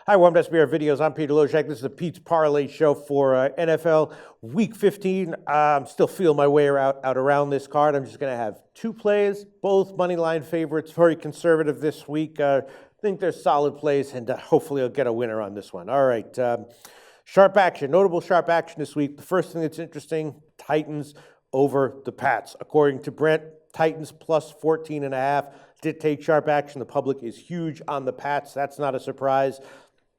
Hi, Warm SBR Videos. I'm Peter Loshak. This is the Pete's Parlay Show for NFL Week 15. I'm still feeling my way out around this card. I'm just going to have two plays, both money line favorites, very conservative this week. I think they're solid plays, and hopefully I'll get a winner on this one. All right, sharp action, notable sharp action this week. The first thing that's interesting, Titans over the Pats. According to Brent, Titans plus 14.5. Did take sharp action. The public is huge on the Pats. That's not a surprise.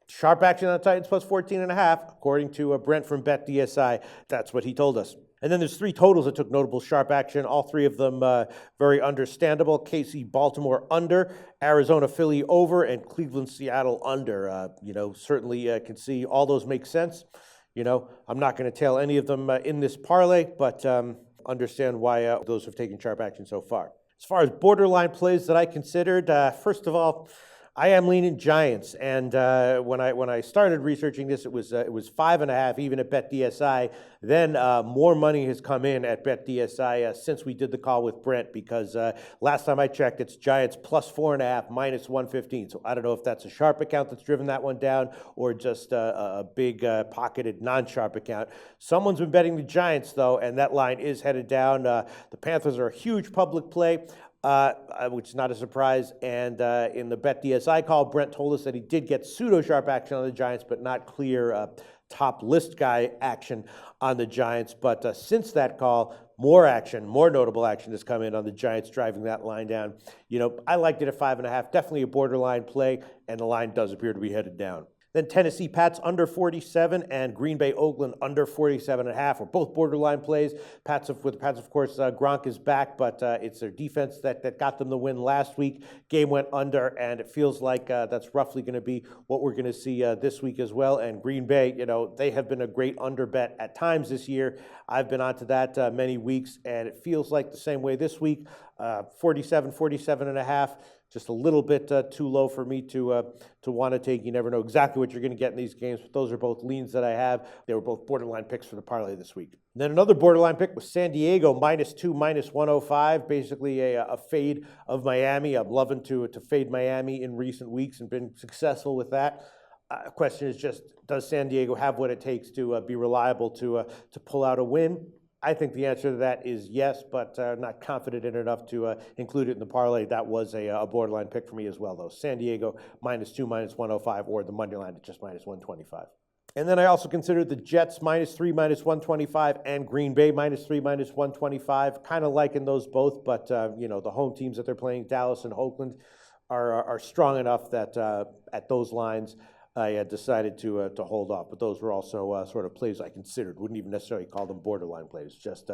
Sharp action on the Titans plus 14.5, according to Brent from BetDSI. That's what he told us. And then there's three totals that took notable sharp action. All three of them very understandable. KC, Baltimore under, Arizona, Philly over, and Cleveland, Seattle under. Certainly can see all those make sense. I'm not going to tail any of them in this parlay, but understand why those have taken sharp action so far. As far as borderline plays that I considered, first of all, I am leaning Giants, and when I started researching this, it was 5.5 even at BetDSI. Then more money has come in at BetDSI since we did the call with Brent, because last time I checked, it's Giants plus 4.5 minus 115. So I don't know if that's a sharp account that's driven that one down, or just a big pocketed non-sharp account. Someone's been betting the Giants though, and that line is headed down. The Panthers are a huge public play. Which is not a surprise. And in the BetDSI call, Brent told us that he did get pseudo-sharp action on the Giants, but not clear top list guy action on the Giants. But since that call, more notable action has come in on the Giants, driving that line down. I liked it at 5.5, definitely a borderline play, and the line does appear to be headed down. Then Tennessee Pats under 47 and Green Bay Oakland under 47.5 are both borderline plays. With the Pats, of course, Gronk is back, but it's their defense that got them the win last week. Game went under, and it feels like that's roughly going to be what we're going to see this week as well. And Green Bay, they have been a great under bet at times this year. I've been onto that many weeks, and it feels like the same way this week. 47.5. Just a little bit too low for me to want to take. You never know exactly what you're going to get in these games, but those are both leans that I have. They were both borderline picks for the parlay this week. And then another borderline pick was San Diego, -2, -105, basically a fade of Miami. I'm loving to fade Miami in recent weeks and been successful with that. Question is just, does San Diego have what it takes to be reliable to pull out a win? I think the answer to that is yes, but not confident in enough to include it in the parlay. That was a borderline pick for me as well, though. San Diego -2, -105, or the money line at just -125. And then I also considered the Jets -3, -125, and Green Bay -3, -125. Kind of liking those both, but the home teams that they're playing, Dallas and Oakland, are strong enough that at those lines, I had decided to hold off, but those were also sort of plays I considered. Wouldn't even necessarily call them borderline plays, just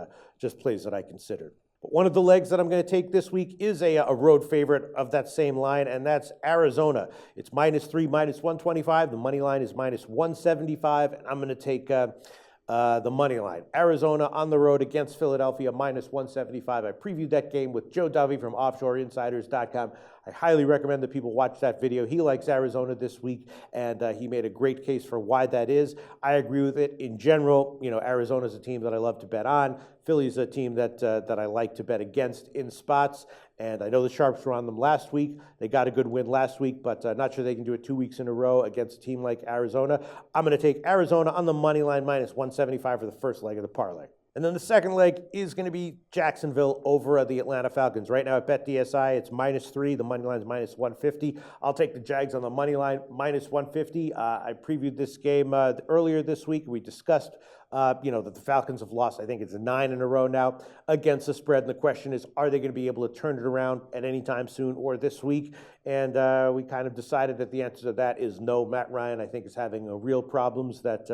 plays that I considered. But one of the legs that I'm going to take this week is a road favorite of that same line, and that's Arizona. It's -3, -125. The money line is -175, and I'm going to take the money line. Arizona on the road against Philadelphia, -175. I previewed that game with Joe Dovey from OffshoreInsiders.com. I highly recommend that people watch that video. He likes Arizona this week, and he made a great case for why that is. I agree with it. In general, Arizona is a team that I love to bet on. Philly's a team that I like to bet against in spots, and I know the Sharps were on them last week. They got a good win last week, but not sure they can do it 2 weeks in a row against a team like Arizona. I'm going to take Arizona on the money line -175 for the first leg of the parlay. And then the second leg is going to be Jacksonville over the Atlanta Falcons. Right now at BetDSI, it's -3. The money line is -150. I'll take the Jags on the money line -150. I previewed this game earlier this week. We discussed that the Falcons have lost, I think it's 9 in a row now, against the spread. And the question is, are they going to be able to turn it around at any time soon or this week? And we kind of decided that the answer to that is no. Matt Ryan, I think, is having real problems that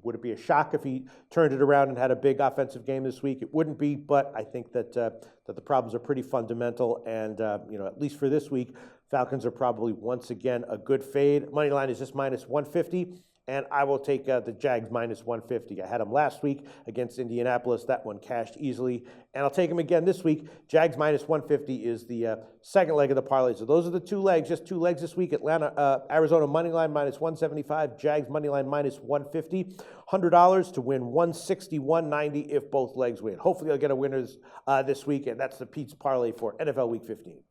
would it be a shock if he turned it around and had a big offensive game this week? It wouldn't be, but I think that the problems are pretty fundamental, and at least for this week, Falcons are probably once again a good fade. Money line is just -150. And I will take the Jags -150. I had them last week against Indianapolis. That one cashed easily. And I'll take them again this week. Jags -150 is the second leg of the parlay. So those are the two legs, just two legs this week. Arizona moneyline -175. Jags moneyline -150. $100 to win $161.90 if both legs win. Hopefully I'll get a winners this week. And that's the Pete's Parlay for NFL Week 15.